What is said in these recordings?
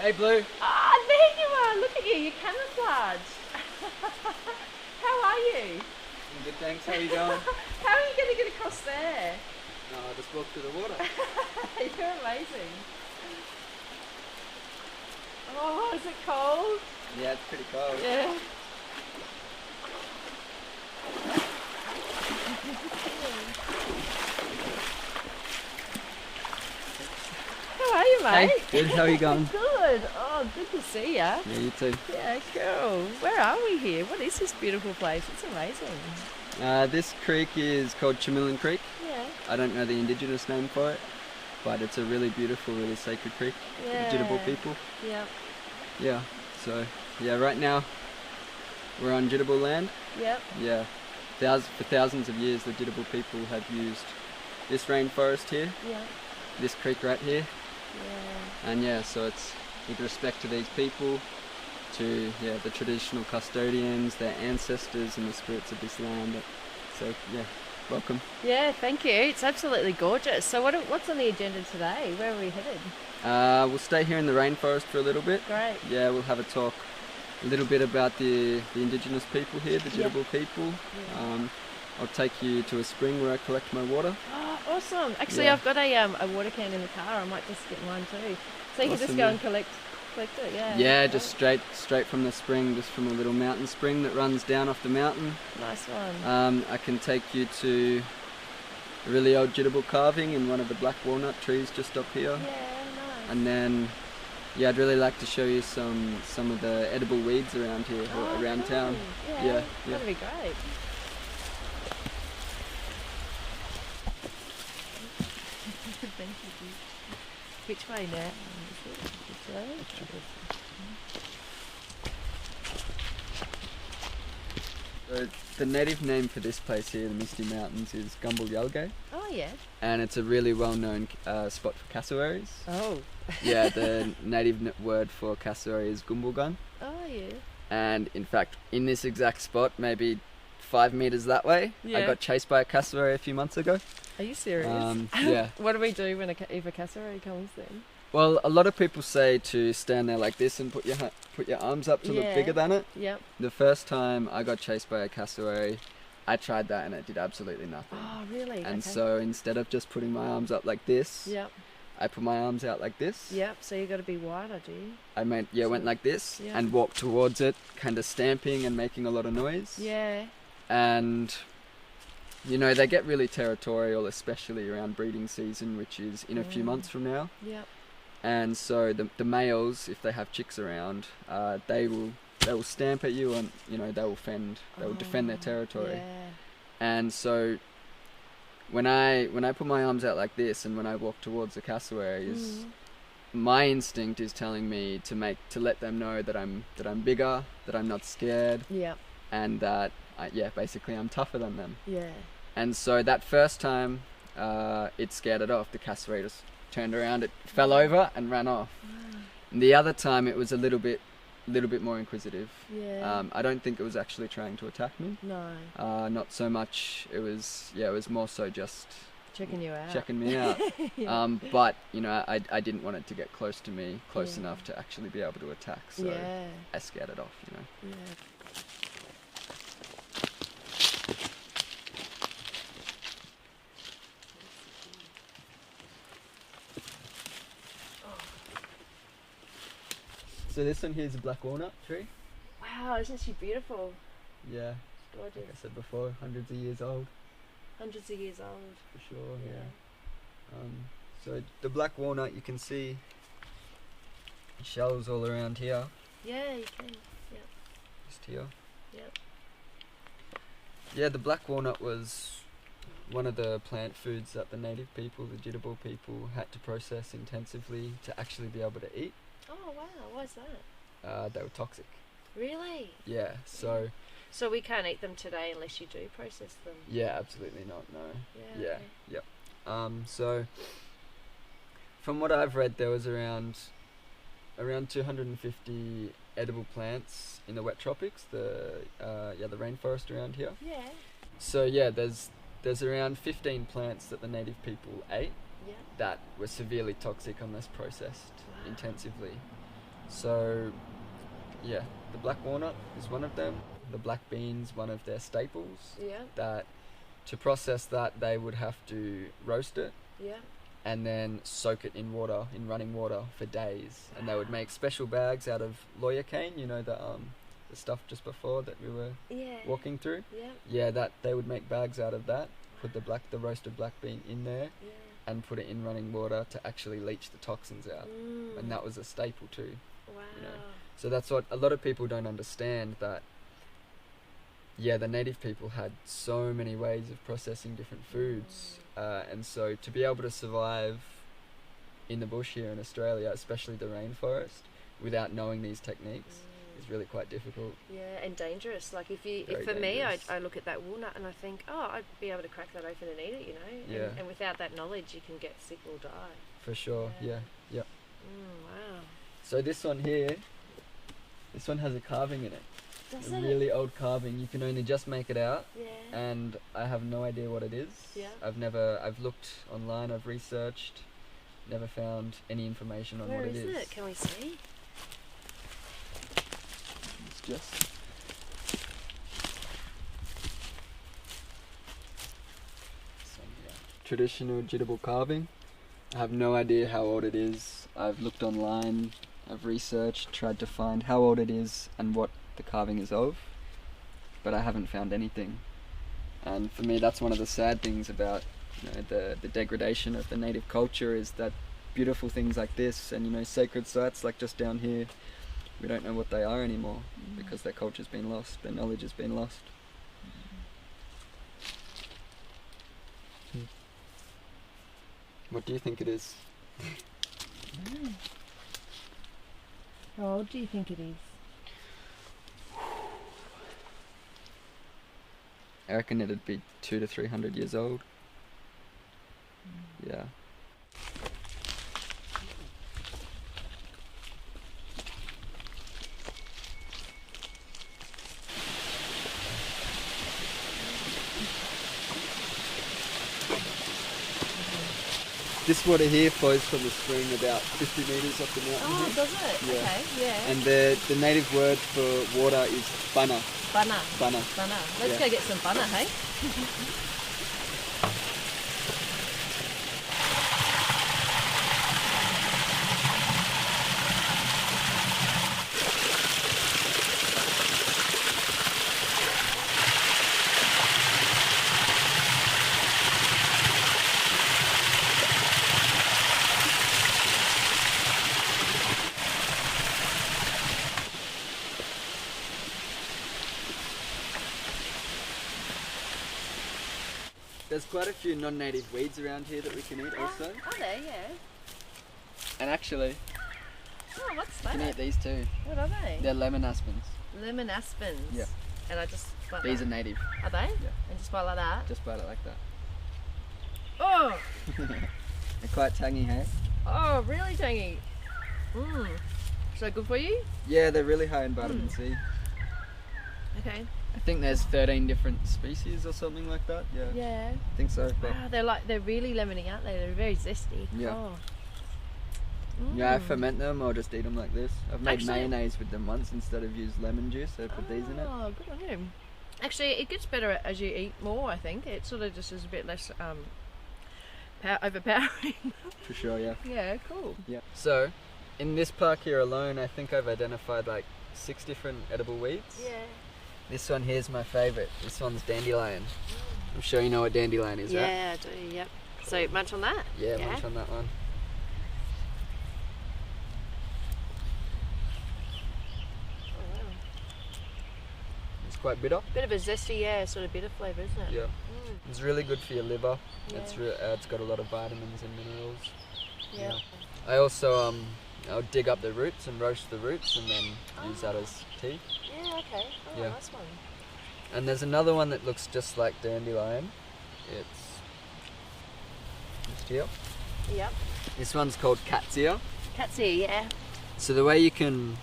Hey, Blue. Ah, there you are. Look at you. You're camouflaged. How are you? Good, thanks. How are you going? How are you going to get across there? No, I just walked through the water. You're amazing. Oh, is it cold? Yeah, it's pretty cold. Yeah. How are you, mate? Hey, good. How are you going? Good. Oh, good to see ya. Yeah, you too. Yeah, cool. Where are we here? What is this beautiful place? It's amazing. This creek is called Chamillan Creek. Yeah. I don't know the indigenous name for it, but it's a really beautiful, really sacred creek for the Jitterbal people. Yeah. Yeah, so, yeah, right now we're on Jitterbal land. Yep. Yeah, for thousands of years the Jitterbal people have used this rainforest here, Yeah. this creek right here. Yeah. And yeah, so it's with respect to these people, to the traditional custodians, their ancestors and the spirits of this land. So yeah, welcome. Yeah, thank you. It's absolutely gorgeous. So what's on the agenda today? Where are we headed? We'll stay here in the rainforest for a little bit. Great. Yeah, we'll have a talk a little bit about the indigenous people here, the Jitterbal people. Yeah. I'll take you to a spring where I collect my water. Oh, awesome. Actually, I've got a water can in the car. I might just get mine too. So you can just go and collect it, yeah. Yeah, just straight from the spring, just from a little mountain spring that runs down off the mountain. Nice one. I can take you to a really old Jitterbal carving in one of the black walnut trees just up here. Yeah, nice. And then, I'd really like to show you some of the edible weeds around here, or around cool. town. Yeah, that'd be great. Thank you. Which way now? This way? So the native name for this place here, the Misty Mountains, is Gumbalyalgay. Oh, yeah. And it's a really well-known spot for cassowaries. Oh. Yeah, the native word for cassowary is gumbulgun. Oh, yeah. And in fact, in this exact spot, maybe 5 meters that way, I got chased by a cassowary a few months ago. Are you serious? Yeah. What do we do when if a cassowary comes then? Well, a lot of people say to stand there like this and put your arms up to look bigger than it. Yep. The first time I got chased by a cassowary, I tried that and it did absolutely nothing. Oh, really? And so instead of just putting my arms up like this, Yep. I put my arms out like this. Yep. So you got to be wider, do you? I went like this and walked towards it, kind of stamping and making a lot of noise. Yeah. And they get really territorial, especially around breeding season, which is in a few months from now. Yep. And so the males, if they have chicks around, they will stamp at you, and they will defend their territory. Yeah. And so when I put my arms out like this, and when I walk towards the cassowaries, my instinct is telling me to let them know that I'm bigger, that I'm not scared, and that basically I'm tougher than them. Yeah. And so that first time, it scared it off. The cassowary just turned around, it fell over and ran off. And the other time it was a little bit more inquisitive. Yeah. I don't think it was actually trying to attack me. No. Not so much. It was more so just checking you out. Checking me out. But I didn't want it to get close to me, close enough to actually be able to attack. So I scared it off. Yeah. So this one here is a black walnut tree. Wow, isn't she beautiful? Yeah. Gorgeous. Like I said before, hundreds of years old. Hundreds of years old. For sure, yeah. So the black walnut, you can see shells all around here. Yeah, you can. Yeah. Just here. Yep. Yeah, the black walnut was one of the plant foods that the native people, the Jitterbal people, had to process intensively to actually be able to eat. Oh wow, why's that? They were toxic. Really? Yeah, so... So we can't eat them today unless you do process them? Yeah, absolutely not, no. Yeah. Yeah, yep. So, from what I've read, there was around 250 edible plants in the wet tropics, the rainforest around here. Yeah. So yeah, there's around 15 plants that the native people ate that were severely toxic unless processed intensively. So, yeah, the black walnut is one of them. The black bean's one of their staples. Yeah. That to process that, they would have to roast it. Yeah. And then soak it in water, in running water, for days. And they would make special bags out of lawyer cane, you know, the stuff just before that we were walking through. Yeah. Yeah, that they would make bags out of that. Put the roasted black bean in there, and put it in running water to actually leach the toxins out. And that was a staple too. Wow. You know? So that's what a lot of people don't understand, that the native people had so many ways of processing different foods, and so to be able to survive in the bush here in Australia, especially the rainforest, without knowing these techniques is really quite difficult. Yeah, and dangerous. Like if Very for dangerous. me, I look at that walnut and I think, oh, I'd be able to crack that open and eat it, you know. Yeah. And without that knowledge, you can get sick or die. For sure. Yeah. Yep. Wow. So this one here, this one has a carving in it. Does A it? really old carving. You can only just make it out. Yeah. And I have no idea what it is. Yeah. I've looked online, I've researched, never found any information on Where what it is is. it? Can we see? It's just traditional jitterbug carving. I have no idea how old it is. I've looked online, I've researched, tried to find how old it is and what the carving is of, but I haven't found anything. And for me, that's one of the sad things about, you know, the degradation of the native culture, is that beautiful things like this and, you know, sacred sites like just down here, we don't know what they are anymore because their culture's been lost, their knowledge has been lost. What do you think it is? How old do you think it is? I reckon it'd be 200 to 300 years old. Yeah. This water here flows from the spring about 50 metres up the mountain. Oh, here. does it? Yeah. Okay, yeah. And the native word for water is bana. Bunna. Bana. Bunna. Let's Yeah. go get some bunna, hey? There's quite a few non-native weeds around here that we can eat also. Are they? Yeah. And actually, Oh, what's you can that? eat these too. What are they? They're lemon aspens. Lemon aspens. Yeah. And I just like These that. are native. Are they? Yeah. And just bite like that. Just bite it like that. Oh. They're quite tangy, hey? Oh, really tangy. Mmm. So good for you? Yeah, they're really high in vitamin C. Okay. I think there's 13 different species or something like that. Yeah. Yeah. I think so. But Wow, they're really lemony, aren't they? They're very zesty. Yeah. Oh. yeah, I Mm. ferment them or just eat them like this. I've made Actually- mayonnaise with them once instead of use lemon juice. I put these in it. Oh, good on you. Actually, it gets better as you eat more, I think. It sort of just is a bit less overpowering. For sure, yeah. Yeah, cool. Yeah. So, in this park here alone, I think I've identified like 6 different edible weeds. Yeah. This one here's my favourite. This one's dandelion. I'm sure you know what dandelion is, right? Yeah, I do, yep. So munch on that? Yeah, munch on that one. Oh, wow. It's quite bitter. Bit of a zesty, yeah, sort of bitter flavour, isn't it? Yeah. Mm. It's really good for your liver. Yeah. It's got a lot of vitamins and minerals. Yeah. I also I'll dig up the roots and roast the roots and then use that as tea. Yeah, okay. Oh, Yeah. nice one. And there's another one that looks just like dandelion. It's just here. Yep. This one's called cat's ear. Cat's ear, yeah. So the way you can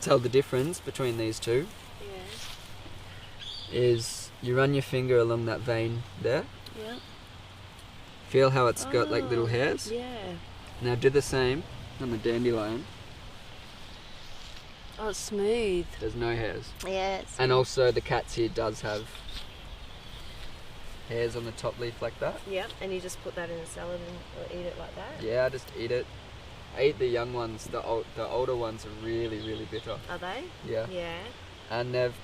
tell the difference between these two Yeah. is you run your finger along that vein there. Yeah. Feel how it's got like little Oh, hairs. Yeah. Now do the same on the dandelion. Oh, it's smooth. There's no hairs. Yeah. It's And also the cat's here does have hairs on the top leaf like that. Yep, and you just put that in a salad and eat it like that? Yeah, I just eat it. I eat the young ones. The older ones are really, really bitter. Are they? Yeah. Yeah. And they've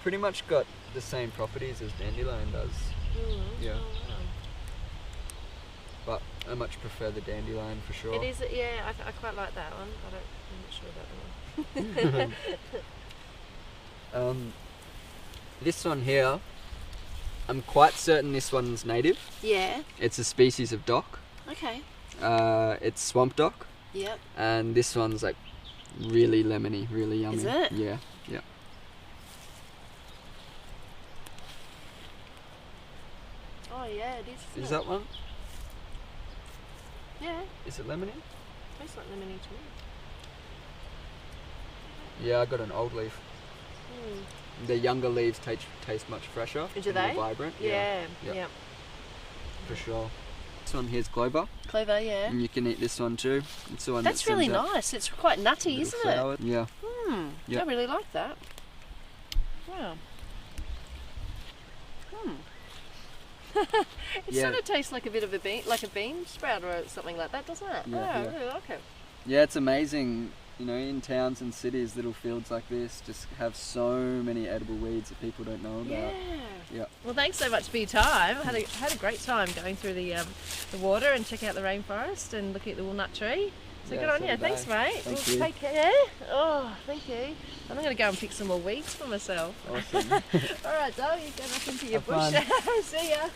pretty much got the same properties as dandelion does. Yeah. Oh, wow. But I much prefer the dandelion for sure. It is, yeah, I quite like that one. I'm not sure about the one. This one here, I'm quite certain this one's native. Yeah. It's a species of dock. Okay. It's swamp dock. Yep. And this one's like really lemony, really yummy. Is it? Yeah, yeah. Oh yeah, it is. Is that one? Yeah. Is it lemony? Tastes like lemony to me. Yeah, I got an old leaf. The younger leaves taste much fresher. Do they? More vibrant. Yeah. Yeah. For sure. This one here's clover. Clover, yeah. And you can eat this one too. It's the one That's that really sends out nice. It's quite nutty, isn't flower. Yeah. it? Yep. I really like that. Wow. It sort of tastes like a bit of a bean sprout or something like that, doesn't it? Yeah, I yeah. really like it. Yeah, it's amazing. You know, in towns and cities, little fields like this just have so many edible weeds that people don't know about. Yeah. Well, thanks so much for your time. I had a great time going through the water and check out the rainforest and looking at the walnut tree. So good on you. Thanks, mate. Thank you. Take care. Oh, thank you. I'm going to go and pick some more weeds for myself. Awesome. All right, Doug, you go back into your Have bush. fun. See ya.